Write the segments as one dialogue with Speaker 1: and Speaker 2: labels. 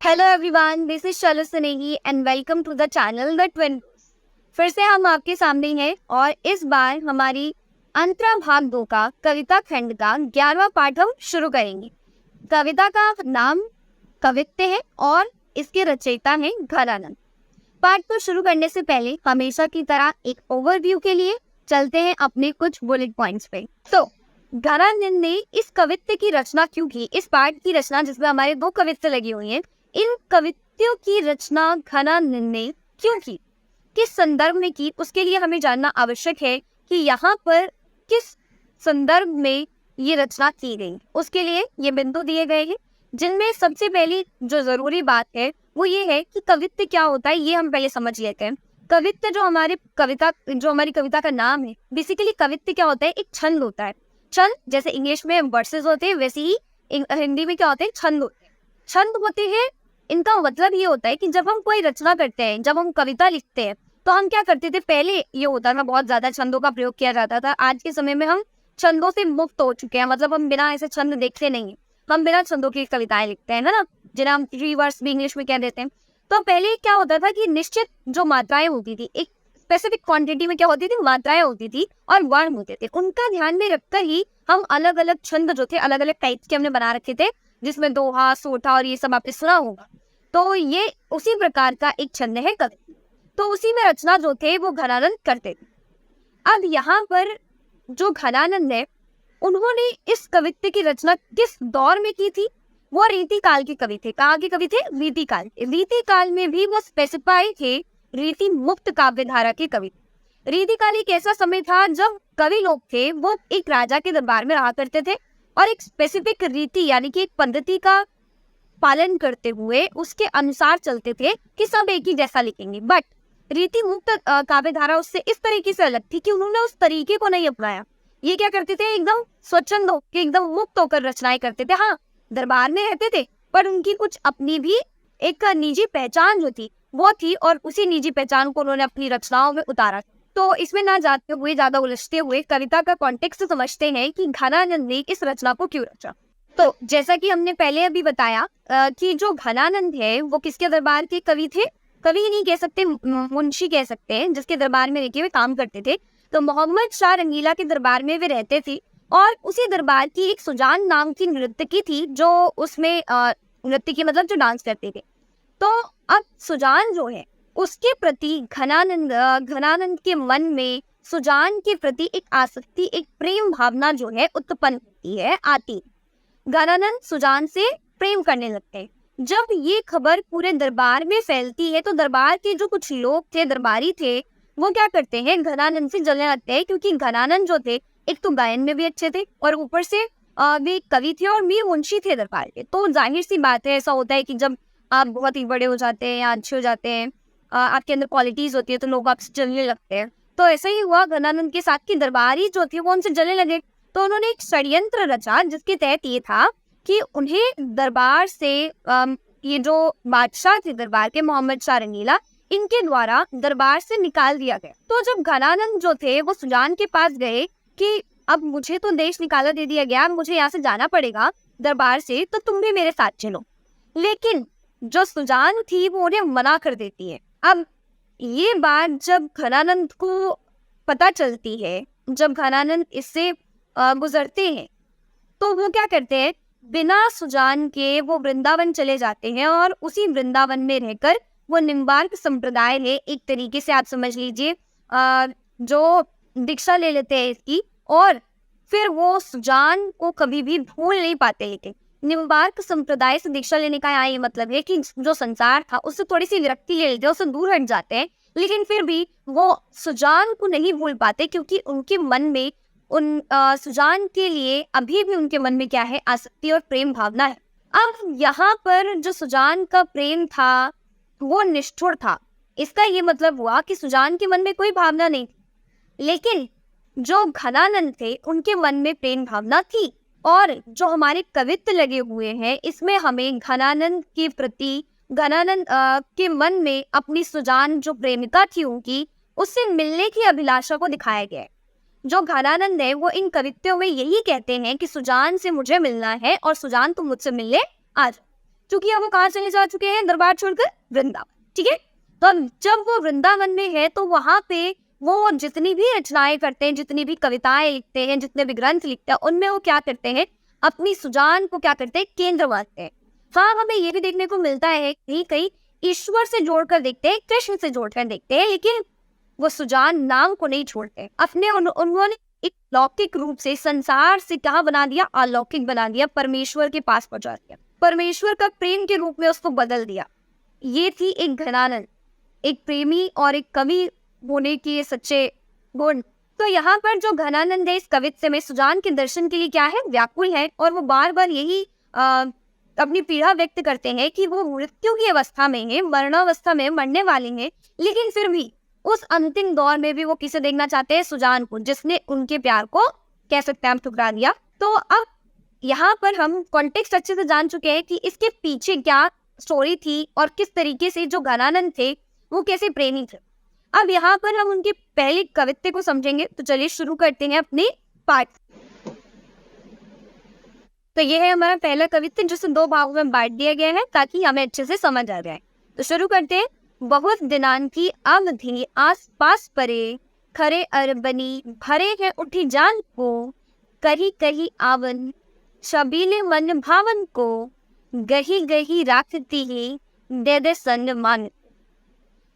Speaker 1: Hello everyone, this is Shailo Snehi and welcome to the channel the twin. फिर से हम आपके सामने हैं और इस बार हमारी अंतरा भाग 2 का कविता खंड का 11वां पाठ हम शुरू करेंगे। कविता का नाम कवित्व है और इसके रचयिता हैं घनानंद। पाठ को शुरू करने से पहले हमेशा की तरह एक ओवरव्यू के लिए चलते हैं अपने कुछ बुलेट पॉइंट्स पे। तो घनानंद ने इस कवित्व की रचना क्यों की? इस पाठ की रचना जिसमें हमारे 2 कवित्व लगी हुई हैं, इन कवित्वों की रचना घनानंद ने क्यों की, किस संदर्भ में की, उसके लिए हमें जानना आवश्यक है कि यहाँ पर किस संदर्भ में ये रचना की गई। उसके लिए ये बिंदु दिए गए हैं, जिनमें सबसे पहली जो जरूरी बात है वो ये है कि कवित्व क्या होता है, ये हम पहले समझ लेते हैं। कवित्व जो हमारी कविता का नाम है, बेसिकली कवित्व क्या होता है? एक छंद होता है। छंद जैसे इंग्लिश में वर्सेस होते हैं, वैसे ही हिंदी में क्या होते हैं? छंद होते हैं। छंद होते हैं, इनका मतलब ये होता है कि जब हम कोई रचना करते हैं, जब हम कविता लिखते हैं, तो हम क्या करते थे? पहले ये होता था, बहुत ज्यादा छंदों का प्रयोग किया जाता था। आज के समय में हम छंदों से मुक्त हो चुके हैं, मतलब हम बिना ऐसे छंद देखते नहीं है, हम बिना छंदों की कविताएं लिखते हैं, है ना, जिन्हें हम रिवर्स भी इंग्लिश में कह देते हैं। तो पहले क्या होता था कि निश्चित जो मात्राएं होती थी, एक स्पेसिफिक क्वांटिटी में क्या होती थी? मात्राएं होती थी और वर्ण होते थे। उनका ध्यान में रखकर ही हम अलग अलग छंद जो थे, अलग अलग टाइप्स के हमने बना रखे थे, जिसमें दोहा, सोठा और ये सब आपने सुना होगा। तो ये उसी प्रकार का एक छंद है कवित्व। तो उसी में रचना जो थे वो घनानंद करते थे। अब यहाँ पर जो घनानंद है, उन्होंने इस कवित्व की रचना किस दौर में की थी? वो रीति काल के कवि थे। कहाँ के कवि थे? रीति काल। रीति काल में भी वो स्पेसिफाई थे रीति मुक्त काव्य धारा के कवि। रीति काल एक ऐसा समय था जब कवि लोग थे वो एक राजा के दरबार में रहा करते थे और एक स्पेसिफिक रीति यानी कि एक पद्धति का पालन करते हुए उसके अनुसार चलते थे कि सब एक ही जैसा लिखेंगे। बट रीति मुक्त काव्य धारा उससे इस तरीके से अलग थी कि उन्होंने उस तरीके को नहीं अपनाया। ये क्या करते थे? एकदम स्वच्छंद होकर, एकदम मुक्त होकर रचनाएं करते थे। हाँ, दरबार में रहते थे, पर उनकी कुछ अपनी भी एक निजी पहचान जो थी वो थी, और उसी निजी पहचान को उन्होंने अपनी रचनाओं में उतारा। तो इसमें ना जाते हुए, ज्यादा उलझते हुए, कविता का कॉन्टेक्स्ट समझते हैं कि घनानंद ने इस रचना को क्यों रचा। तो जैसा कि हमने पहले अभी बताया कि जो घनानंद है वो किसके दरबार के कवि थे? कवि नहीं कह सकते, मुंशी कह सकते हैं, जिसके दरबार में रहकर वे काम करते थे। तो मोहम्मद शाह रंगीला के दरबार में वे रहते थे और उसी दरबार की एक सुजान नाम की नृत्यकी थी, जो उसमें नृत्य की मतलब जो डांस करते थे। तो अब सुजान जो है उसके प्रति घनानंद के मन में सुजान के प्रति एक आसक्ति, एक प्रेम भावना जो है उत्पन्न होती है, आती। घनानंद सुजान से प्रेम करने लगते हैं। जब ये खबर पूरे दरबार में फैलती है तो दरबार के जो कुछ लोग थे, दरबारी थे, वो क्या करते हैं? घनानंद से जलने लगते हैं, क्योंकि घनानंद जो थे एक तो गायन में भी अच्छे थे और ऊपर से वे कवि थे और वीर मुंशी थे दरबार के। तो जाहिर सी बात है, ऐसा होता है कि जब आप बहुत ही बड़े हो जाते हैं या अच्छे हो जाते हैं, आपके अंदर क्वालिटीज होती है, तो लोग आपसे जलने लगते हैं। तो ऐसा ही हुआ घनानंद के साथ कि दरबारी जो थे वो उनसे जलने लगे। तो उन्होंने एक षड्यंत्र रचा जिसके तहत ये था कि उन्हें दरबार से ये जो बादशाह थे दरबार के, मोहम्मद शाह रंगीला, इनके द्वारा दरबार से निकाल दिया गया। तो जब घनानंद जो थे वो सुजान के पास गए कि अब मुझे तो देश निकाला दे दिया गया, मुझे यहाँ से जाना पड़ेगा दरबार से, तो तुम भी मेरे साथ चलो। लेकिन जो सुजान थी वो उन्हें मना कर देती है। अब ये बात जब घनानंद को पता चलती है, जब घनानंद इससे गुजरते हैं, तो वो क्या करते हैं? बिना सुजान के वो वृंदावन चले जाते हैं और उसी वृंदावन में रहकर वो निम्बार्क संप्रदाय है, एक तरीके से आप समझ लीजिए, जो दीक्षा ले लेते हैं इसकी, और फिर वो सुजान को कभी भी भूल नहीं पाते थे। निम्बार्क संप्रदाय से दीक्षा लेने का यहाँ ये मतलब है कि जो संसार था उससे थोड़ी सी विरक्ति ले लेते हैं, उससे दूर हट जाते हैं, लेकिन फिर भी वो सुजान को नहीं भूल पाते, क्योंकि उनके मन में सुजान के लिए अभी भी उनके मन में क्या है? आसक्ति और प्रेम भावना है। अब यहाँ पर जो सुजान का प्रेम था वो निष्ठुर था। इसका ये मतलब हुआ कि सुजान के मन में कोई भावना नहीं थी, लेकिन जो घनानंद थे उनके मन में प्रेम भावना थी। और जो हमारे कवित्व लगे हुए हैं, इसमें हमें घनानंद के प्रति, घनानंद के मन में अपनी सुजान जो प्रेमिका थी उनकी, उससे मिलने की अभिलाषा को दिखाया गया है। जो घनानंद है वो इन कवित्वों में यही कहते हैं कि सुजान से मुझे मिलना है और सुजान तुम मुझसे मिलने आ जाओ। क्योंकि अब वो कहाँ चले जा चुके हैं, दरबार छोड़कर वृंदावन। ठीक है, तो जब वो वृंदावन में है तो वहां पे वो जितनी भी रचनाएं करते हैं, जितनी भी कविताएं लिखते हैं, जितने भी ग्रंथ लिखते हैं, उनमें वो क्या करते हैं, अपनी सुजान को क्या करते हैं, केंद्र मानते हैं। हाँ, हमें ये भी देखने को मिलता है कहीं कहीं ईश्वर से जोड़कर देखते हैं, कृष्ण से जोड़कर देखते हैं, लेकिन वो सुजान नाम को नहीं छोड़ते। अपने उन्होंने एक लौकिक रूप से संसार से कहाँ बना दिया, अलौकिक बना दिया, परमेश्वर के पास पहुंचा दिया, परमेश्वर का प्रेम के रूप में उसको बदल दिया। ये थी एक घनानंद, एक प्रेमी और एक कवि होने के सच्चे गुण। तो यहाँ पर जो घनानंद है, इस कवित्व में सुजान के दर्शन के लिए क्या है, व्याकुल है, और वो बार बार यही अपनी पीड़ा व्यक्त करते हैं कि वो मृत्यु की अवस्था में है, मरणावस्था में मरने वाले हैं, लेकिन फिर भी उस अंतिम दौर में भी वो किसे देखना चाहते हैं, सुजान को, जिसने उनके प्यार को कह सकते हैं हम ठुकरा दिया। तो अब यहाँ पर हम कॉन्टेक्स्ट अच्छे से जान चुके हैं कि इसके पीछे क्या स्टोरी थी और किस तरीके से जो घनानंद थे वो कैसे प्रेमी थे। अब यहाँ पर हम उनके पहले कवित्व को समझेंगे, तो चलिए शुरू करते हैं अपने पाठ। तो ये है हमारा पहला कवित्व, जिसे 2 भागों में बांट दिया गया है ताकि हमें अच्छे से समझ आ जाए। तो शुरू करते हैं। बहुत दिनान की अवधि आस पास परे, खरे अरबनी भरे हैं उठी जान को, कही कही आवन शबीले मन भावन को, गही गही राखती ही दे दे सम्मान।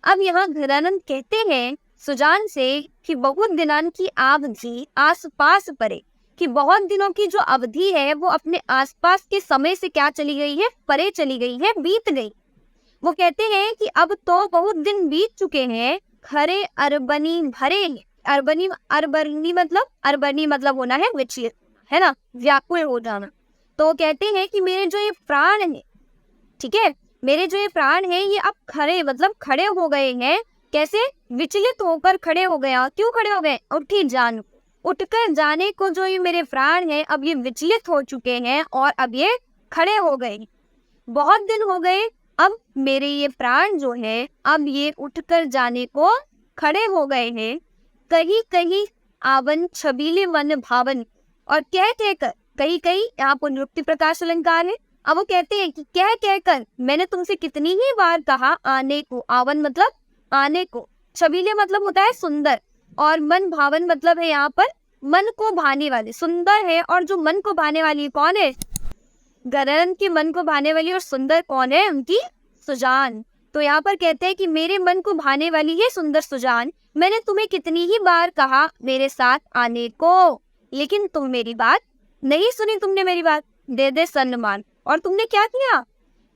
Speaker 1: अब यहाँ घनानंद कहते हैं सुजान से कि बहुत दिनान की अवधि आस पास परे, कि बहुत दिनों की जो अवधि है वो अपने आसपास के समय से क्या चली गई है, परे चली गई है, बीत गई। वो कहते हैं कि अब तो बहुत दिन बीत चुके हैं, खरे अरबनी भरे, अरबनी मतलब होना है विचलित, है ना, व्याकुल हो जाना। तो कहते हैं कि मेरे जो ये प्राण है, ठीक है, मेरे जो ये प्राण है ये अब खरे मतलब खड़े हो गए हैं। कैसे, विचलित होकर खड़े हो गया। क्यों खड़े हो गए, उठी जान, उठकर जाने को जो ये मेरे प्राण है अब ये विचलित हो चुके हैं और अब ये खड़े हो गए। बहुत दिन हो गए, अब मेरे ये प्राण जो है अब ये उठकर जाने को खड़े हो गए हैं। कहीं कहीं आवन छबीले मन भावन, और कह कहकर, कहीं कहीं यहाँ पुनरुक्ति प्रकाश अलंकार है। अब वो कहते हैं कि कह कहकर मैंने तुमसे कितनी ही बार कहा आने को, आवन मतलब आने को, छबीले मतलब होता है सुंदर, और मन भावन मतलब है यहाँ पर मन को भाने वाले, सुंदर है और जो मन को भाने वाली कौन है, घनानंद के मन को भाने वाली और सुंदर कौन है, उनकी सुजान। तो यहाँ पर कहते हैं कि मेरे मन को भाने वाली है सुंदर सुजान, मैंने तुम्हें कितनी ही बार कहा मेरे साथ आने को, लेकिन तुम मेरी बात नहीं सुनी, तुमने मेरी बात, दे दे सम्मान। और तुमने क्या किया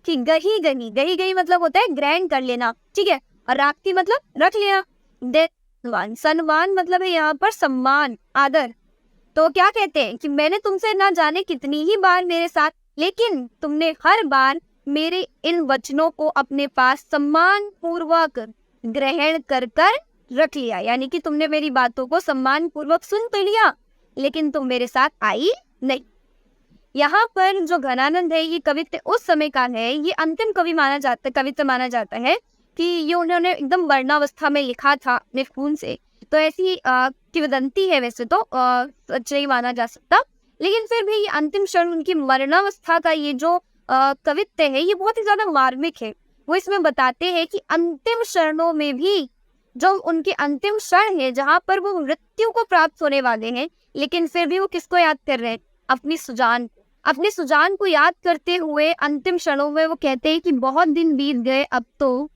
Speaker 1: कि गही गही, गही गही मतलब होता है ग्रैंड कर लेना, ठीक है, और राखती मतलब रख लेना, दे सम्मान, सम्मान मतलब है यहाँ पर सम्मान, आदर। तो क्या कहते हैं कि मैंने तुमसे ना जाने कितनी ही बार मेरे साथ, लेकिन तुमने हर बार मेरे इन वचनों को अपने पास सम्मान पूर्वक ग्रहण कर कर रख लिया, यानी कि तुमने मेरी बातों को सम्मान पूर्वक सुन तो लिया, लेकिन तुम मेरे साथ आई नहीं। यहाँ पर जो घनानंद है ये कवित्व उस समय का है, ये अंतिम कवि माना जाता है, कवित्व माना जाता है कि ये उन्होंने एकदम वर्णावस्था में लिखा था अपने खून से। तो ऐसी किंवदंती है, वैसे तो सच नहीं माना जा सकता, लेकिन फिर भी ये अंतिम क्षण उनकी मरणावस्था का ये जो कवित्व है ये बहुत ही ज्यादा मार्मिक है। वो इसमें बताते हैं कि अंतिम क्षणों में भी जो उनके अंतिम क्षण है जहाँ पर वो मृत्यु को प्राप्त होने वाले हैं, लेकिन फिर भी वो किसको याद कर रहे हैं, अपनी सुजान, अपनी सुजान को याद करते हुए अंतिम क्षणों में वो कहते हैं कि बहुत दिन बीत गए अब तो,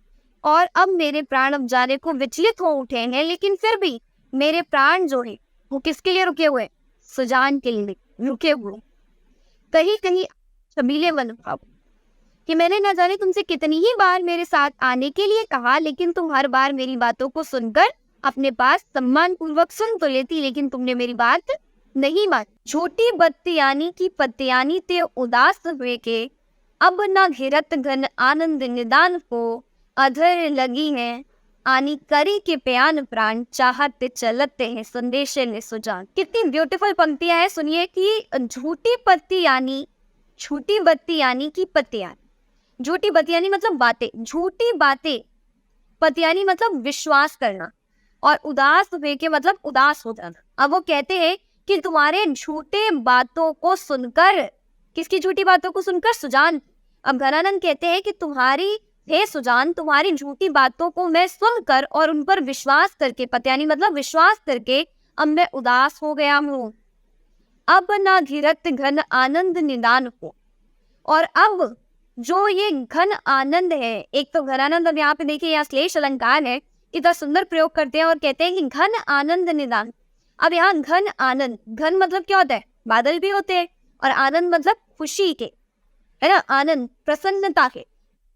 Speaker 1: और अब मेरे प्राण अब जाने को विचलित हो उठे हैं, लेकिन फिर भी मेरे प्राण जो है वो किसके लिए रुके हुए, सुजान के लिए रुके हुए। कहीं कहीं छबीले मन भाव, कि मैंने न जाने तुमसे कितनी ही बार मेरे साथ आने के लिए कहा, लेकिन तुम हर बार मेरी बातों को सुनकर अपने पास सम्मान पूर्वक सुन तो लेती, लेकिन तुमने मेरी बात नहीं मानी। छोटी बत्तियानी की पत्तियानी ते उदास हुए के, अब न घेरत घन आनंद निदान को, अधर लगी है आनी करी के प्यान प्राण, चाहते चलते हैं संदेशे ने सुजान। कितनी ब्यूटीफुल पंक्तियां हैं, सुनिए कि झूठी पत्ती यानी, झूठी बत्ती यानी कि पत्तियां, झूठी बत्तियानी मतलब बातें, झूठी बातें, पत्तियानी मतलब विश्वास करना, और उदास हुए के मतलब उदास हो जाना। अब वो कहते हैं कि तुम्हारे झूठे बातों को सुनकर, किसकी झूठी बातों को सुनकर, सुजान, अब घनानंद कहते हैं कि तुम्हारी हे सुजान, तुम्हारी झूठी बातों को मैं सुनकर और उन पर विश्वास करके, पत्यानी मतलब विश्वास करके, अब मैं उदास हो गया हूँ। अब ना घिरत घन आनंद निदान हो। और अब जो ये घन आनंद है, एक तो घनानंद, अब यहाँ पे देखिए यहाँ श्लेष अलंकार है, इतना सुंदर प्रयोग करते हैं और कहते हैं कि घन आनंद निदान। अब यहाँ घन आनंद, घन मतलब क्या होता है, बादल भी होते हैं, और आनंद मतलब खुशी के, है ना, आनंद प्रसन्नता के,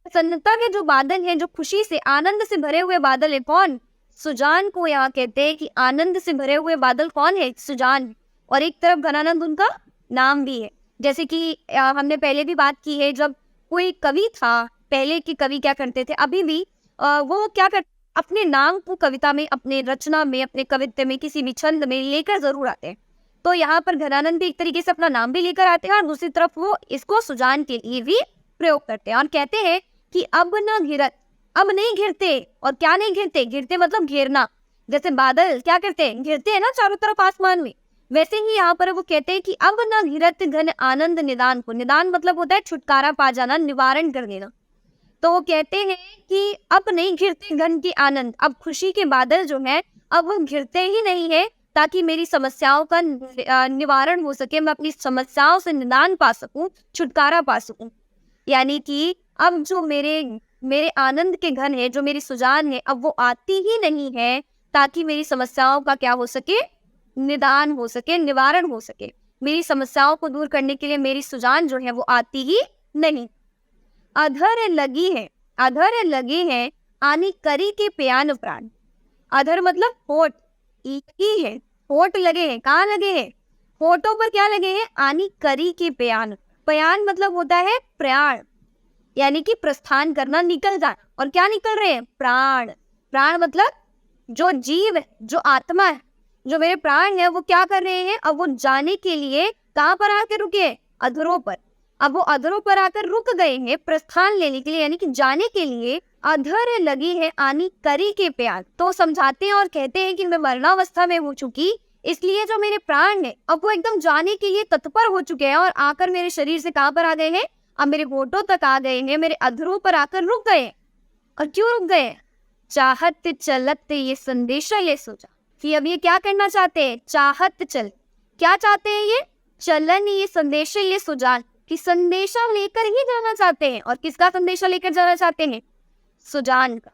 Speaker 1: प्रसन्नता के जो बादल हैं, जो खुशी से आनंद से भरे हुए बादल है, कौन, सुजान को यहाँ कहते हैं कि आनंद से भरे हुए बादल कौन है, सुजान। और एक तरफ घनानंद उनका नाम भी है। जैसे कि हमने पहले भी बात की है, जब कोई कवि था, पहले के कवि क्या करते थे, अभी भी वो क्या करते, अपने नाम को कविता में, अपने रचना में, अपने कवित्व में, किसी भी छंद में लेकर जरूर आते हैं। तो यहाँ पर घनानंद भी एक तरीके से अपना नाम भी लेकर आते हैं और दूसरी तरफ वो इसको सुजान के लिए भी प्रयोग करते हैं और कहते हैं कि अब न घिरत, अब नहीं घिरते। और क्या नहीं घिरते, घिरते मतलब घेरना, जैसे बादल क्या करते हैं, घिरते हैं ना चारों तरफ आसमान में, वैसे ही यहाँ पर वो कहते हैं कि अब न घिरत घन आनंद निदान को। निदान मतलब होता है छुटकारा पा जाना, निवारण कर देना। तो वो कहते हैं कि अब नहीं घिरते घन की आनंद, अब खुशी के बादल जो है अब वो घिरते ही नहीं है, ताकि मेरी समस्याओं का निवारण हो सके, मैं अपनी समस्याओं से निदान पा सकूं, छुटकारा पा सकूं। यानी कि अब जो मेरे आनंद के घन है, जो मेरी सुजान है, अब वो आती ही नहीं है, ताकि मेरी समस्याओं का क्या हो सके, निदान हो सके, निवारण हो सके। मेरी समस्याओं को दूर करने के लिए मेरी सुजान जो है वो आती ही नहीं। अधर लगी है, अधर लगी है आनी करी के प्यान प्राण। अधर मतलब होठ, लगी है, होठ लगे हैं, कहाँ लगे हैं, होठों पर क्या लगे हैं, आनी करी के प्यान। प्यान मतलब होता है प्राण, यानी कि प्रस्थान करना, निकल जाना। और क्या निकल रहे हैं, प्राण। प्राण मतलब जो जीव है, जो आत्मा है, जो मेरे प्राण है, वो क्या कर रहे हैं, अब वो जाने के लिए कहाँ पर आकर रुके, अधरों पर। अब वो अधरों पर आकर रुक गए हैं प्रस्थान लेने के लिए, यानी कि जाने के लिए अधर लगी है आनी करी के प्यार। तो समझाते हैं और कहते हैं कि मैं मरणावस्था में हो चुकी, इसलिए जो मेरे प्राण है अब वो एकदम जाने के लिए तत्पर हो चुके हैं और आकर मेरे शरीर से कहाँ पर आ गए हैं, अब मेरे होठों तक आ गए हैं, मेरे अधरों पर आकर रुक गए। और क्यों रुक गए, चाहत चलत ये संदेशा ले सोचा, कि अब ये क्या करना चाहते हैं, चाहत चल, क्या चाहते हैं ये, चलन, ये संदेशा ये सुजान, कि संदेशा लेकर ही जाना चाहते हैं। और किसका संदेशा लेकर जाना चाहते हैं, सुजान का।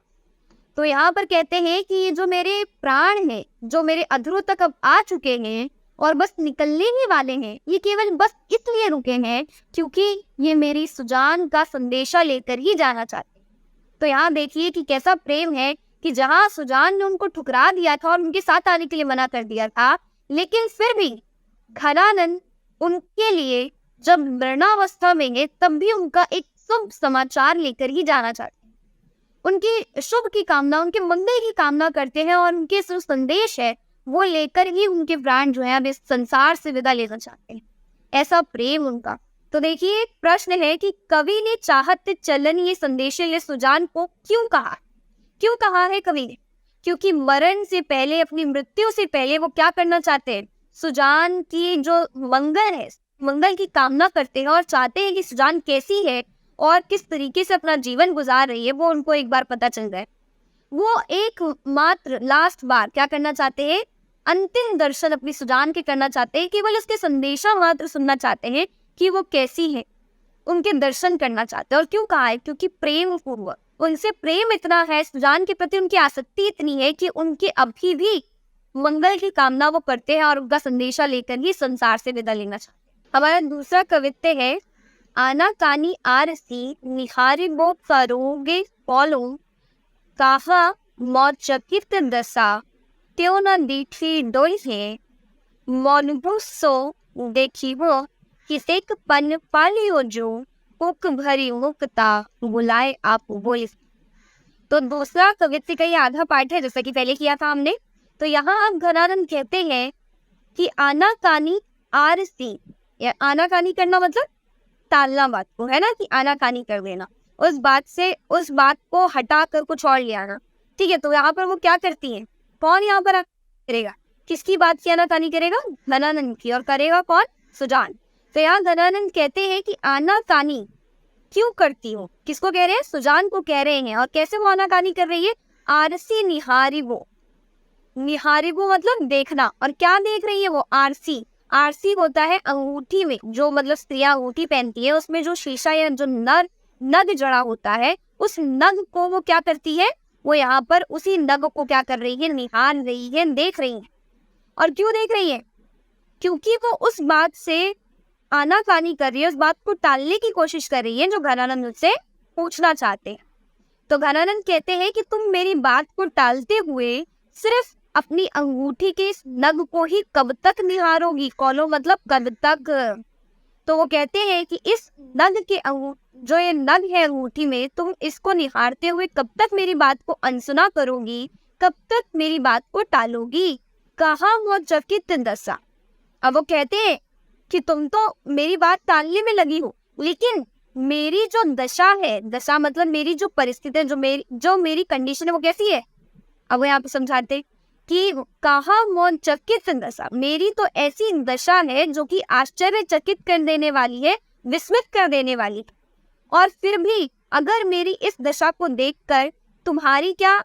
Speaker 1: तो यहाँ पर कहते हैं कि ये जो मेरे प्राण हैं, जो मेरे अधरों तक अब आ चुके हैं और बस निकलने ही वाले हैं, ये केवल बस इसलिए रुके हैं क्योंकि ये मेरी सुजान का संदेशा लेकर ही जाना चाहते हैं। तो यहाँ देखिए कि कैसा प्रेम है कि जहाँ सुजान ने उनको ठुकरा दिया था और उनके साथ आने के लिए मना कर दिया था, लेकिन फिर भी घनानंद उनके लिए जब मरणावस्था में है तब भी उनका एक शुभ समाचार लेकर ही जाना चाहते हैं, उनकी शुभ की कामना, उनके मंगल की कामना करते हैं और उनके जो संदेश है वो लेकर ही उनके प्राण जो है अब इस संसार से विदा लेना चाहते हैं। ऐसा प्रेम उनका। तो देखिए एक प्रश्न है कि कवि ने चाहत चलन ये संदेश ये सुजान को क्यों कहा, क्यों कहा है कवि ने, क्योंकि मरण से पहले, अपनी मृत्यु से पहले वो क्या करना चाहते हैं, सुजान की जो मंगल है, मंगल की कामना करते हैं और चाहते हैं कि सुजान कैसी है और किस तरीके से अपना जीवन गुजार रही है वो उनको एक बार पता चल जाए। वो एक मात्र लास्ट बार क्या करना चाहते हैं, अंतिम दर्शन अपनी सुजान के करना चाहते हैं, केवल उसके संदेशा मात्र सुनना चाहते हैं कि वो कैसी है, उनके दर्शन करना चाहते हैं। और क्यों कहा है, क्योंकि प्रेम पूर्वक उनसे प्रेम इतना है, सुजान के प्रति उनकी आसक्ति इतनी है कि उनके अभी भी मंगल की कामना वो करते हैं और उनका संदेशा लेकर ही संसार से विदा लेना चाहते हैं। हमारा दूसरा कवित्व है, आना कानी आरसी निहारे बो करोगे फॉलो, कहा मौचकित दशा त्यो न दीठी डोई है, मौनभुसो देखी वो किसेक पन पालियो जो, पुक भरी मुक्ता बुलाए आप बोल। तो दूसरा कवित्व का ये आधा पाठ है जैसा कि पहले किया था हमने। तो यहाँ अब घनानंद कहते हैं कि आना कानी आरसी, या आना कानी करना मतलब टालना बात को, है ना, कि आना कानी कर देना, उस बात को हटा कर कुछ और ले आना। ठीक है, तो यहाँ पर वो क्या करती है, कौन यहाँ पर करेगा, किसकी बात की आनाकानी करेगा, घनानंद की, और करेगा कौन, सुजान। तो यहाँ घनानंद कहते हैं कि आनाकानी क्यों करती हो? किसको कह रहे हैं? सुजान को कह रहे हैं। और कैसे वो आनाकानी कर रही है? आरसी निहारिबो। निहारिबो मतलब देखना। और क्या देख रही है वो? आरसी। आरसी होता है अंगूठी में, जो मतलब स्त्रियां अंगूठी पहनती है, उसमें जो शीशा या जो नग जड़ा होता है, उस नग को वो क्या करती है? वो यहाँ पर उसी नग को क्या कर रही है? निहार रही है, देख रही है। और क्यों देख रही है? क्योंकि वो उस बात से आनाकानी कर रही है, उस बात को टालने की कोशिश कर रही है जो घनानंद उससे पूछना चाहते हैं। तो घनानंद कहते हैं कि तुम मेरी बात को टालते हुए सिर्फ अपनी अंगूठी के इस नग को ही कब तक निहारोगी? कौलो मतलब कब तक? तो वो कहते हैं कि इस नग के जो ये नग है अंगूठी में, तुम इसको निहारते हुए कब तक मेरी बात को अनसुना करोगी? कब तक मेरी बात को टालोगी? कहा मोचकित दशा। अब वो कहते हैं कि तुम तो मेरी बात टालने में लगी हो, लेकिन मेरी जो दशा है, दशा मतलब मेरी जो परिस्थिति है, जो मेरी कंडीशन है, वो कैसी है? अब वो यहाँ पे समझाते कि कहा मोचकित दशा, मेरी तो ऐसी दशा है जो कि आश्चर्यचकित कर देने वाली है, विस्मित कर देने वाली। और फिर भी अगर मेरी इस दशा को देखकर तुम्हारी क्या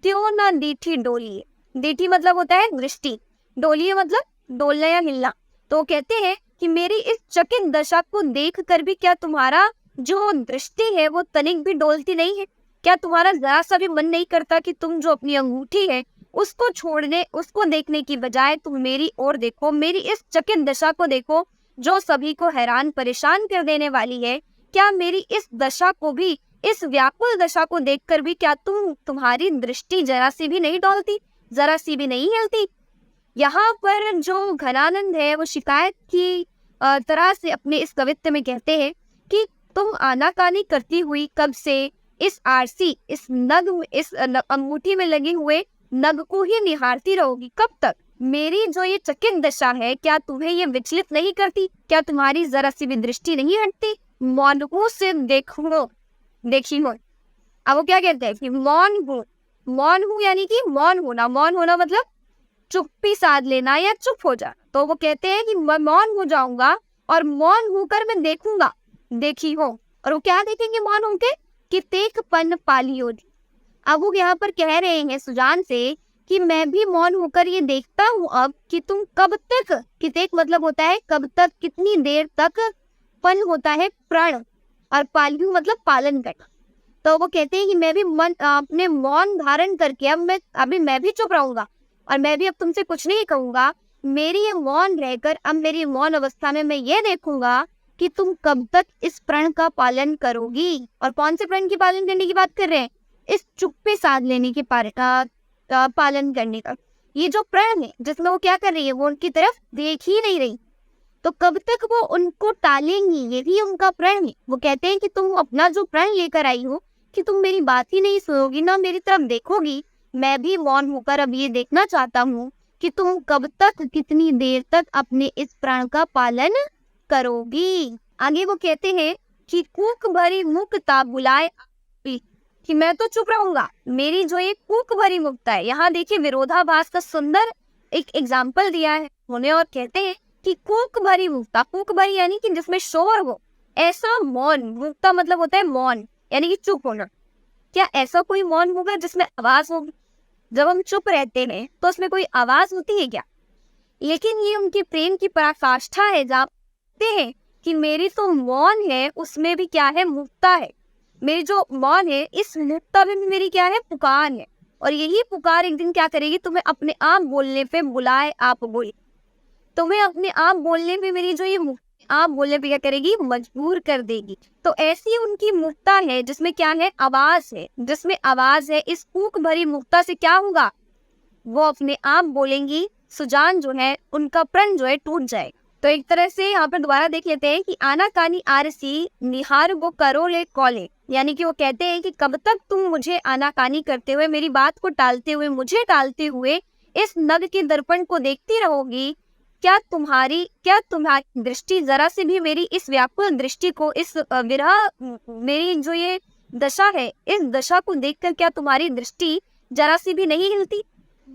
Speaker 1: त्यों ना दीठी डोली। दीठी मतलब होता है दृष्टि, डोली मतलब डोलना या हिलना। तो कहते हैं कि मेरी इस चकित दशा को देखकर भी क्या तुम्हारा जो दृष्टि है वो तनिक भी डोलती नहीं है? क्या तुम्हारा जरा सा भी मन नहीं करता कि तुम जो अपनी अंगूठी है उसको छोड़ने, उसको देखने की बजाय तुम मेरी ओर देखो, मेरी इस चकित दशा को देखो जो सभी को हैरान परेशान कर देने वाली है? क्या मेरी इस दशा को भी, इस व्याकुल दशा को देखकर भी क्या तुम्हारी दृष्टि जरा सी भी नहीं डोलती, जरा सी भी नहीं हिलती? यहाँ पर जो घनानंद है वो शिकायत की तरह से अपने इस कवित्व में कहते हैं कि तुम आनाकानी करती हुई कब से इस आरसी, इस नग, इस अंगूठी में लगे हुए नग को ही निहारती रहोगी? कब तक? मेरी जो ये चकित दशा है, क्या तुम्हें ये विचलित नहीं करती? क्या तुम्हारी जरा सी भी दृष्टि नहीं हटती? मौन से देखो, देखी हो। अब वो क्या कहते हैं कि मौन हूँ यानी कि मौन होना। मौन होना मतलब चुप्पी साध लेना या चुप हो जा। तो वो कहते हैं कि मैं मौन हो जाऊंगा और मौन होकर मैं देखूंगा, देखी हो। और वो क्या देखेंगे मौन होके? कि तेक पन पाली हो। अब वो यहाँ पर कह रहे हैं सुजान से कि मैं भी मौन होकर ये देखता हूँ अब कि तुम कब तक, कि तेक मतलब होता है कब तक, कितनी देर तक, पन होता है प्रण, और पालियू मतलब पालन करना। तो वो कहते हैं कि मैं भी अपने मौन धारण करके अभी मैं भी चुप रहूंगा और मैं भी अब तुमसे कुछ नहीं कहूंगा। मेरी ये मौन रहकर अब मेरी मौन अवस्था में मैं ये देखूंगा कि तुम कब तक इस प्रण का पालन करोगी। और कौन से प्रण की पालन करने की बात कर रहे हैं? इस चुप्पी साध लेने के पालन करने का। ये जो प्रण है जिसमें वो क्या कर रही है, वो उनकी तरफ देख ही नहीं रही, तो कब तक वो उनको टालेंगी? ये भी उनका प्रण है। वो कहते हैं कि तुम अपना जो प्रण लेकर आई हो कि तुम मेरी बात ही नहीं सुनोगी, ना मेरी तरफ देखोगी, मैं भी मौन होकर अब ये देखना चाहता हूँ कि तुम कब तक, कितनी देर तक अपने इस प्रण का पालन करोगी। आगे वो कहते हैं कि कूक भरी मुक्ता बुलाए, कि मैं तो चुप रहूंगा, मेरी जो ये कूक भरी मुक्ता है। यहाँ देखिए विरोधाभास का सुंदर एक एग्जाम्पल दिया है उन्हें, और कहते हैं कि कूक भरी मुक्ता, कूक भरी यानी कि जिसमें शोर हो, ऐसा मौन। मुक्ता मतलब होता है मौन यानी कि चुप होना। क्या ऐसा कोई मौन होगा जिसमें आवाज होगी? जब हम चुप रहते हैं तो उसमें कोई आवाज होती है क्या? लेकिन ये उनके प्रेम की पराकाष्ठा है, जानते हैं कि मेरी तो मौन है उसमें भी क्या है, मुक्ता है। मेरी जो मौन है इस मुक्ता में भी मेरी क्या है, पुकार है। और यही पुकार एक दिन क्या करेगी, तुम्हें अपने आप बोलने पे बुलाए, आप बोले, तुम्हें अपने आप बोलने पे, मेरी जो ये आप बोलने पे क्या करेगी, मजबूर कर देगी। तो ऐसी उनकी मुक्ता है जिसमें क्या है, आवाज है, जिसमें आवाज है। इस कूक भरी मुक्ता से क्या होगा, वो अपने आप बोलेंगी। सुजान जो है उनका प्रण जो है टूट जाएगा। तो एक तरह से यहाँ पर दोबारा देख लेते हैं कि आनाकानी आरसी निहार वो करो ले कॉले, यानी कि वो कहते हैं कि कब तक तुम मुझे आनाकानी करते हुए, मेरी बात को टालते हुए, मुझे टालते हुए इस नग के दर्पण को देखती रहोगी? क्या तुम्हारी दृष्टि जरा से भी मेरी इस व्याकुल दृष्टि को, इस विरह, मेरी जो ये दशा है, इस दशा को देखकर क्या तुम्हारी दृष्टि जरा सी भी नहीं हिलती?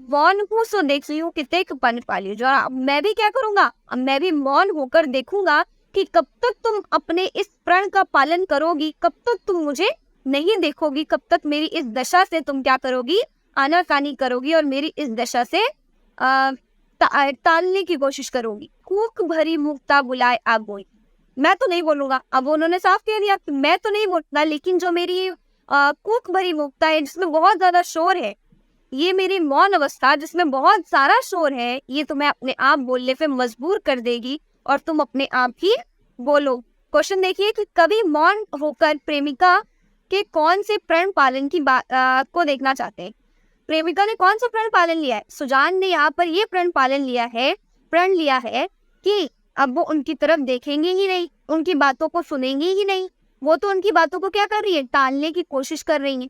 Speaker 1: मौन हूँ सो देख रही हूँ कितने पन पाली। जो मैं भी क्या करूंगा, अब मैं भी मौन होकर देखूंगा कि कब तक तुम अपने इस प्रण का पालन करोगी, कब तक तुम मुझे नहीं देखोगी, कब तक मेरी इस दशा से तुम क्या करोगी, आनाकानी करोगी और मेरी इस दशा से टालने की कोशिश करोगी। कूक भरी मुक्ता बुलाए आगोई। मैं तो नहीं बोलूंगा, अब उन्होंने साफ कह दिया कि मैं तो नहीं बोलता, लेकिन जो मेरी कूक भरी मुक्ता है जिसमें बहुत ज्यादा शोर है, ये मेरी मौन अवस्था जिसमें बहुत सारा शोर है, ये तुम्हें अपने आप बोलने पे मजबूर कर देगी और तुम अपने आप ही बोलो। क्वेश्चन देखिए कि कवि मौन होकर प्रेमिका के कौन से प्रण पालन की बात को देखना चाहते हैं। प्रेमिका ने कौन सा प्रण पालन लिया है? सुजान ने यहाँ पर ये प्रण लिया है कि अब वो उनकी तरफ देखेंगे ही नहीं, उनकी बातों को सुनेंगे ही नहीं, वो तो उनकी बातों को क्या कर रही है, टालने की कोशिश कर रही है।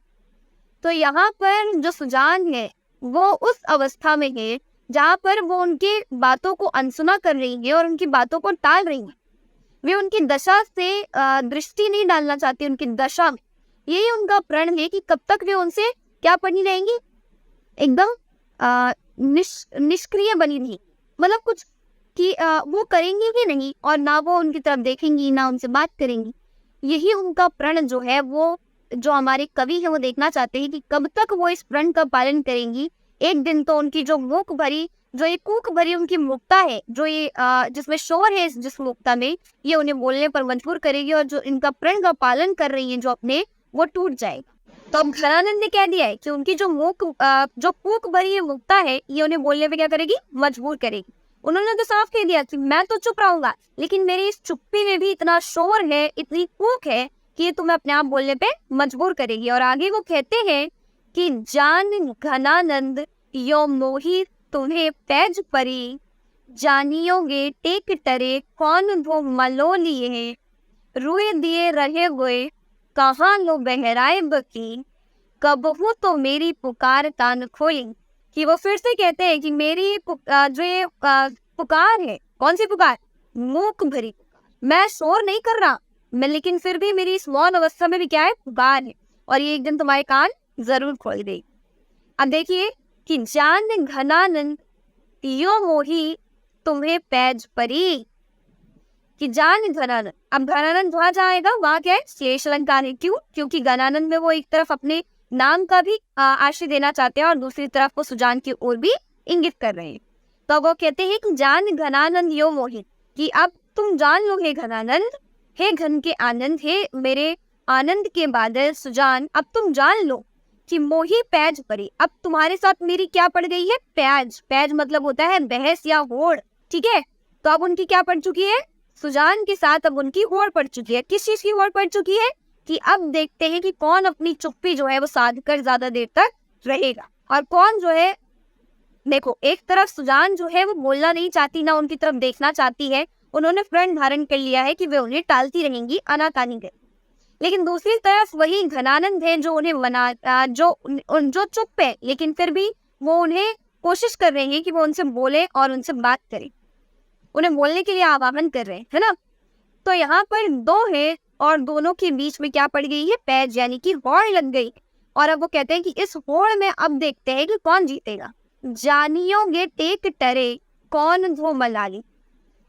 Speaker 1: तो यहाँ पर जो सुजान है वो उस अवस्था में है जहाँ पर वो उनकी बातों को अनसुना कर रही है और उनकी बातों को टाल रही है। वे उनकी दशा से दृष्टि नहीं डालना चाहती, उनकी दशा में। यही उनका प्रण है कि कब तक वे उनसे क्या बनी रहेंगी, एकदम निष्क्रिय बनी रही, मतलब कुछ कि वो करेंगी भी नहीं और ना वो उनकी तरफ देखेंगी, ना उनसे बात करेंगी। यही उनका प्रण जो है, वो जो हमारे कवि है वो देखना चाहते हैं कि कब तक वो इस प्रण का पालन करेंगी। एक दिन तो उनकी जो ये कूक भरी उनकी मुक्ता है, जो ये जिसमें शोर है, जिस मुक्ता में, ये उन्हें बोलने पर मजबूर करेगी और जो इनका प्रण का पालन कर रही है जो अपने, वो टूट जाएगा। तो अब घनानंद ने कह दिया है कि उनकी जो कूक भरी ये मुक्ता है, ये उन्हें बोलने पे क्या करेगी, मजबूर करेगी। उन्होंने तो साफ कह दिया कि मैं तो चुप रहूंगा, लेकिन मेरी इस चुप्पी में भी इतना शोर है, इतनी कूक है कि ये तुम्हें अपने आप बोलने पे मजबूर करेगी। और आगे वो कहते हैं कि जान घनानंद यो मोही तुम्हें पैज परी, जानियोगे टेक टरे कौन धो मलो लिए, रुए दिए रहे हुए कहाँ लो बहराए बकी, कबहू तो मेरी पुकार कान खोली। कि वो फिर से कहते हैं कि मेरी जो ये पुकार है, कौन सी पुकार, मूक भरी पुकार, मैं शोर नहीं कर रहा मैं, लेकिन फिर भी मेरी इस मौन अवस्था में भी क्या है, पुकार है, और ये एक दिन तुम्हारे कान जरूर खोल देगी। अब देखिए कि जान घनानंद यो मोही तुम्हें पैज परी, कि जान घनानंद, अब घनानंद वहां जाएगा, वहां क्या है, श्लेष अलंकार है। क्यों? क्योंकि घनानंद में वो एक तरफ अपने नाम का भी आश्रय देना चाहते हैं और दूसरी तरफ वो सुजान की ओर भी इंगित कर रहे हैं। तो वो कहते हैं कि जान घनानंद यो मोहित, कि अब तुम जान लो हे घनानंद, हे घन के आनंद, हे मेरे आनंद के बादल सुजान, अब तुम जान लो कि मोही पैज परी, अब तुम्हारे साथ मेरी क्या पड़ गई है, पैज। पैज मतलब होता है बहस या होड़, ठीक है। तो अब उनकी क्या पड़ चुकी है, सुजान के साथ अब उनकी होड़ पड़ चुकी है। किस चीज की होड़ पड़ चुकी है, कि अब देखते हैं कि कौन अपनी चुप्पी जो है वो साध कर ज्यादा देर तक रहेगा और कौन जो है, देखो एक तरफ सुजान जो है वो बोलना नहीं चाहती, ना उनकी तरफ देखना चाहती है, उन्होंने प्रण धारण कर लिया है कि वे उन्हें टालती रहेंगी, आनाकानी कर। लेकिन दूसरी तरफ वही घनानंद है जो उन्हें जो चुप है, लेकिन फिर भी वो उन्हें कोशिश कर रहे हैं कि वो उनसे बोले और उनसे बात करें, उन्हें बोलने के लिए आह्वान कर रहे हैं, है ना। तो यहाँ पर दो है और दोनों के बीच में क्या पड़ गई है, पैज, यानी कि होड़ लग गई। और अब वो कहते हैं कि इस होड़ में अब देखते हैं कि कौन जीतेगा। जानियोगे टेक टरे कौन धो मलाली।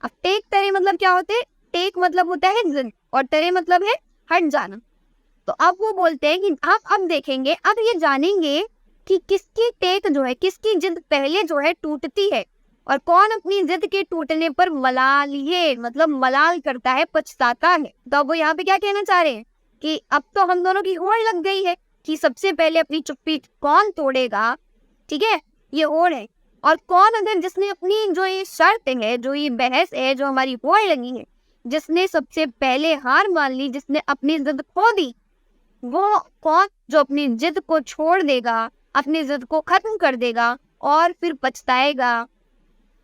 Speaker 1: अब टेक टरे मतलब क्या होते हैं, टेक मतलब होता है जिद और टरे मतलब है हट जाना। तो अब वो बोलते हैं कि आप अब देखेंगे, अब ये जानेंगे कि किसकी टेक जो है, किसकी जिद पहले जो है टूटती है और कौन अपनी जिद के टूटने पर मलालिए मतलब मलाल करता है, पछताता है। तो अब वो यहाँ पे क्या कहना चाह रहे हैं कि अब तो हम दोनों की होड़ लग गई है कि सबसे पहले अपनी चुप्पी कौन तोड़ेगा, ठीक है, ये होड़ है। और कौन अगर जिसने अपनी जो ये शर्त है, जो ये बहस है, जो हमारी होड़ लगी है, जिसने सबसे पहले हार मान ली, जिसने अपनी जिद खो दी, वो कौन जो अपनी जिद को छोड़ देगा, अपनी जिद को खत्म कर देगा और फिर पछताएगा।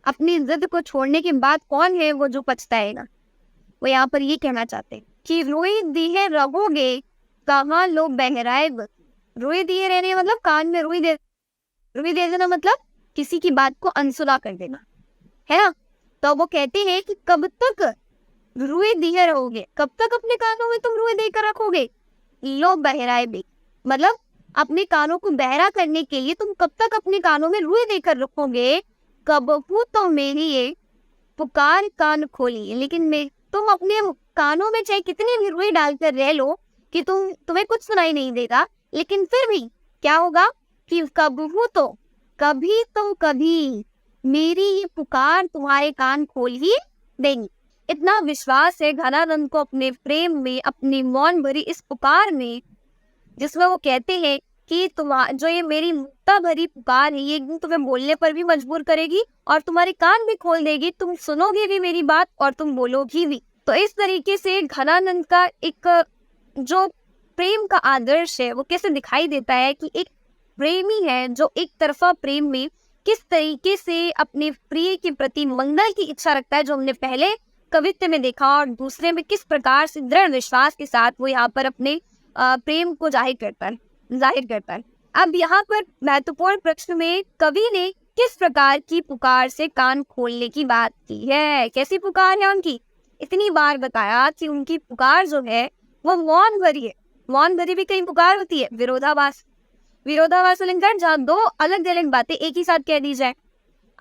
Speaker 1: अपनी जिद को छोड़ने के बाद कौन है वो जो पछताएगा। वो यहाँ पर ये कहना चाहते हैं कि रोई दिए रहोगे कहाँ लो बहराए, रोई दिए रहने मतलब कान में रुई दे देना, मतलब किसी की बात को अनसुना कर देना, है ना। तो वो कहते हैं कि कब तक रुई दिए रहोगे, कब तक अपने कानों में तुम रुई देकर रखोगे, लो बहराए बे, मतलब अपने कानों को बहरा करने के लिए तुम कब तक अपने कानों में रुई देकर रखोगे। कबहू तो मेरी ये पुकार कान खोली, लेकिन तुम अपने कानों में चाहे कितनी भी रुई डालकर रह लो कि तुम्हें कुछ सुनाई नहीं देगा, लेकिन फिर भी क्या होगा कि कभी तो कभी मेरी ये पुकार तुम्हारे कान खोल ही देंगी। इतना विश्वास है घनानंद को अपने प्रेम में, अपनी मौन भरी इस पुकार में, जिसमें वो कहते हैं कि जो ये मेरी मुक्ता भरी पुकार है ये एक दिन तुम्हें बोलने पर भी मजबूर करेगी और तुम्हारे कान भी खोल देगी, तुम सुनोगे भी मेरी बात और तुम बोलोगी भी। तो इस तरीके से घनानंद का एक जो प्रेम का आदर्श है वो कैसे दिखाई देता है कि एक प्रेमी है जो एक तरफा प्रेम में किस तरीके से अपने प्रिय के प्रति मंगल की इच्छा रखता है, जो हमने पहले कवित्व में देखा, और दूसरे में किस प्रकार से दृढ़ विश्वास के साथ वो यहाँ पर अपने प्रेम को जाहिर करता है। अब यहाँ पर महत्वपूर्ण प्रश्न में कवि ने किस प्रकार की पुकार से कान खोलने की बात की है। कैसी पुकार है उनकी? इतनी बार बताया कि उनकी पुकार जो है वो मौन भरी है। मौन भरी भी कई पुकार होती है, विरोधाभास अलंकार, जहाँ दो अलग अलग बातें एक ही साथ कह दी जाए।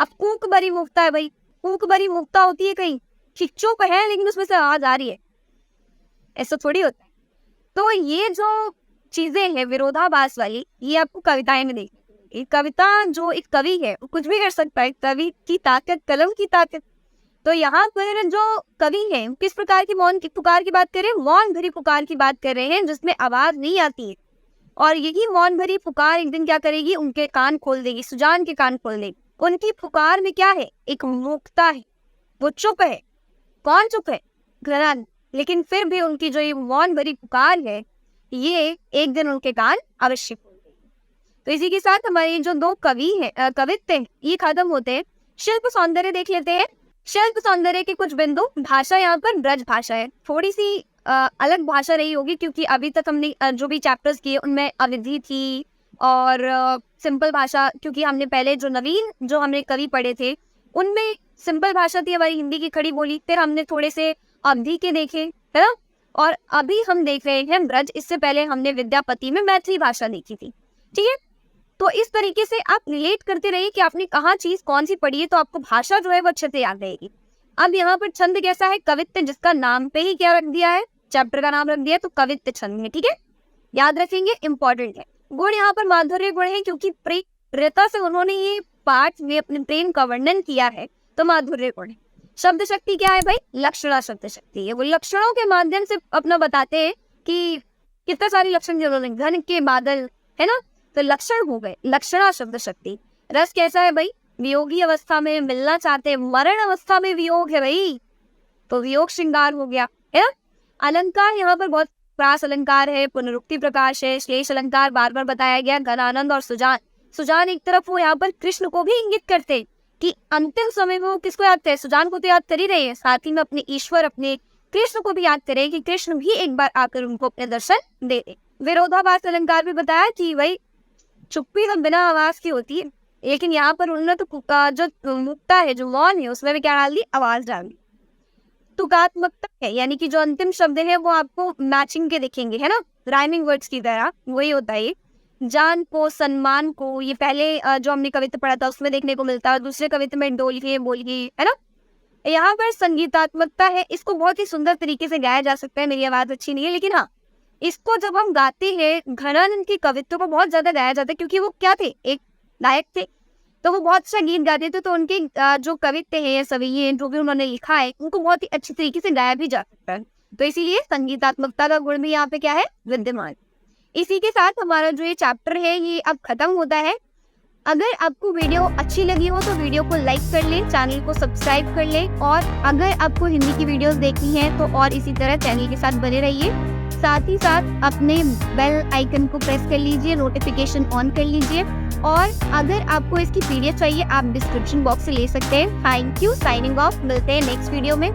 Speaker 1: अब कूक भरी मुक्ता है भाई, कूक भरी मुक्ता होती है कहीं कि चुप है लेकिन उसमें से आवाज आ रही है, ऐसा थोड़ी होता है। तो ये जो चीजें हैं विरोधाभास वाली, ये आपको कविताएं में देखने को मिलेगी। कविता जो एक कवि है वो कुछ भी कर सकता है, कवि की ताकत, कलम की ताकत। तो यहाँ पर जो कवि है किस प्रकार की मौन की पुकार की बात कर रहे हैं? मौन भरी पुकार की बात कर रहे हैं जिसमें आवाज नहीं आती है, और यही मौन भरी पुकार एक दिन क्या करेगी? उनके कान खोल देगी, सुजान के कान खोल देगी। उनकी पुकार में क्या है? एक मुक्ता है, वो चुप है। कौन चुप है? घनानंद। लेकिन फिर भी उनकी जो ये मौन भरी पुकार है ये एक दिन उनके कान अवश्य खोल देगी। तो इसी के साथ हमारे जो दो कवित्व हैं ये खत्म होते हैं। शिल्प सौंदर्य देख लेते हैं। शिल्प सौंदर्य के कुछ बिंदु। भाषा यहाँ पर ब्रज भाषा है, थोड़ी सी अलग भाषा रही होगी क्योंकि अभी तक हमने जो भी चैप्टर्स किए उनमें अविधि थी और सिंपल भाषा, क्योंकि हमने पहले जो नवीन जो हमने कवि पढ़े थे उनमें सिंपल भाषा थी हमारी हिंदी की खड़ी बोली। फिर हमने थोड़े से अवधि के देखे, है ना, और अभी हम देख रहे हैं ब्रज। इससे पहले हमने विद्यापति में मैथिली भाषा देखी थी। ठीक है, तो इस तरीके से आप रिलेट करते रहिए कि आपने कहाँ चीज कौन सी पढ़ी है, तो आपको भाषा जो है वो अच्छे से याद रहेगी। अब यहाँ पर छंद कैसा है? कवित्व, जिसका नाम पे ही क्या रख दिया है, चैप्टर का नाम रख दिया है, तो कवित्व छंद है। ठीक है, याद रखेंगे, इंपॉर्टेंट है। गुण यहाँ पर माधुर्य गुण है क्योंकि प्रियता से उन्होंने ये पाठ में अपने प्रेम का वर्णन किया है, तो माधुर्य गुण है। शब्द शक्ति क्या है भाई? लक्षणा शब्द शक्ति है। वो लक्षणों के माध्यम से अपना बताते हैं कि कितने सारे लक्षण जिन्होंने, घन के बादल, है ना, तो लक्षण हो गए, लक्षणा शब्द शक्ति। रस कैसा है भाई? वियोगी अवस्था में मिलना चाहते, मरण अवस्था में वियोग है भाई, तो वियोग श्रृंगार हो गया, है ना। अलंकार यहाँ पर बहुत प्रास अलंकार है, पुनरुक्ति प्रकाश है, श्लेष अलंकार बार बार बताया गया। घनानंद और सुजान एक तरफ वो यहाँ पर कृष्ण को भी इंगित करते कि अंतिम समय में वो किसको याद करे? सुजान को तो याद कर ही रहे हैं, साथ ही में अपने ईश्वर, अपने कृष्ण को भी याद करे कि कृष्ण भी एक बार आकर उनको अपने दर्शन दे दे। विरोधाभास अलंकार भी बताया कि भाई चुप्पी तो बिना आवाज की होती है, लेकिन यहाँ पर उन्होंने तो जो मुक्ता है, जो मौन है, उसमें भी क्या डाल दी? आवाज डाल दी। तुकात्मकता है, यानी कि जो अंतिम शब्द है वो आपको मैचिंग के दिखेंगे, है ना, राइमिंग वर्ड्स की तरह, वही होता है। जान को, सम्मान को, ये पहले जो हमने कवित्व पढ़ा था उसमें देखने को मिलता है, दूसरे कवित्व में डोलिए बोलिए, है ना। यहाँ पर संगीतात्मकता है, इसको बहुत ही सुंदर तरीके से गाया जा सकता है। मेरी आवाज अच्छी नहीं है, लेकिन हाँ, इसको जब हम गाते हैं, घनानंद की कवित्व को बहुत ज्यादा गाया जाता है क्योंकि वो क्या थे? एक नायक थे, तो वो बहुत अच्छा गीत गाते थे। तो उनके जो कवित्व है, सभी ये जो भी उन्होंने लिखा है, उनको बहुत ही अच्छी तरीके से गाया भी जा सकता है। तो इसीलिए संगीतात्मकता का गुण भी यहाँ पे क्या है? विद्यमान। इसी के साथ हमारा जो ये चैप्टर है ये अब खत्म होता है। अगर आपको वीडियो अच्छी लगी हो तो वीडियो को लाइक कर लें, चैनल को सब्सक्राइब कर लें, और अगर आपको हिंदी की वीडियोस देखनी है तो और इसी तरह चैनल के साथ बने रहिए। साथ ही साथ अपने बेल आइकन को प्रेस कर लीजिए, नोटिफिकेशन ऑन कर लीजिए, और अगर आपको इसकी पीडीएफ चाहिए आप डिस्क्रिप्शन बॉक्स से ले सकते हैं। थैंक यू, साइनिंग ऑफ, मिलते हैं नेक्स्ट वीडियो में।